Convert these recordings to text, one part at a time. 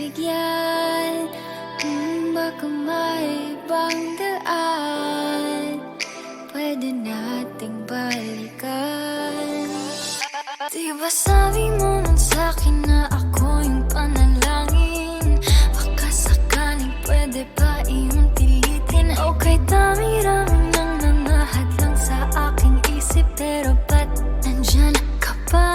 bigyan. Baka may ibang daan pwede nating balikan. Di ba sabi mo nun sa'kin na ako yung panalangin? Baka sakaling pwede pa iyong pilitin. Okay, dami-rami nang nanahadlang sa aking isip, pero ba't nandyan ka pa?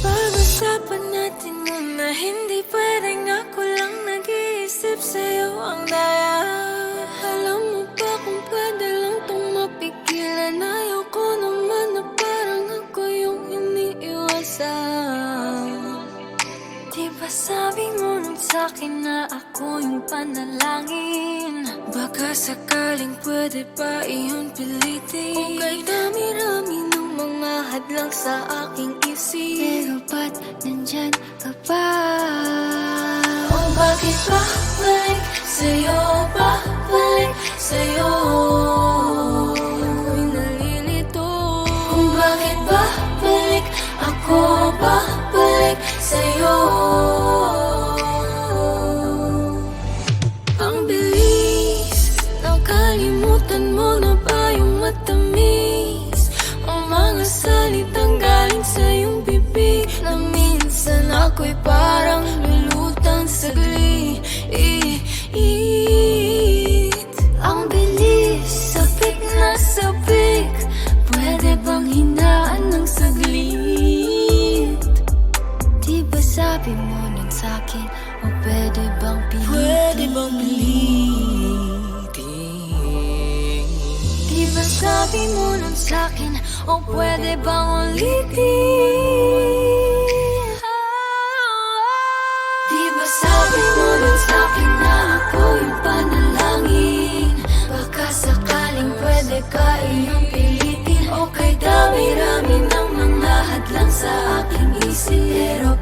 Pag-usapan natin muna, hindi pwedeng ako lang nag-iisip sa'yo ang daya. Alam mo ba kung pwede lang tong mapigilan? Ayoko naman na parang ako yung iniiwasan. Di ba sabi mo nun sa'kin na ako yung panalangin? Baka sakaling pwede pa iyong pilitin. Okay, dami-rami ng mga hadlang sa aking isip, pero ba't nandyan ka pa? Oh, bakit babalik sa'yo, babalik sa'yo? Ako'y nalilito. Kung bakit babalik ako, babalik sa'yo. Ang bilis, nakalimutan mo na ba yung matamis? Ang mga salitang galing sa iyong bibig, na minsan ako'y parang lulutang saglit. Ang bilis, sabik na sabik, pwede bang hinaan ng saglit? Di ba sabi mo nun sa'kin, o pwede bang pilitin? Pwede bang pilitin? Di ba sabi mo nun sa'kin, o pwede bang ulitin? Di ba sabi mo nun sa'kin na ako yung panalangin? Baka sakaling pwede ka iyong pilitin. Okay, dami-rami ng mga hadlang sa aking isip, pero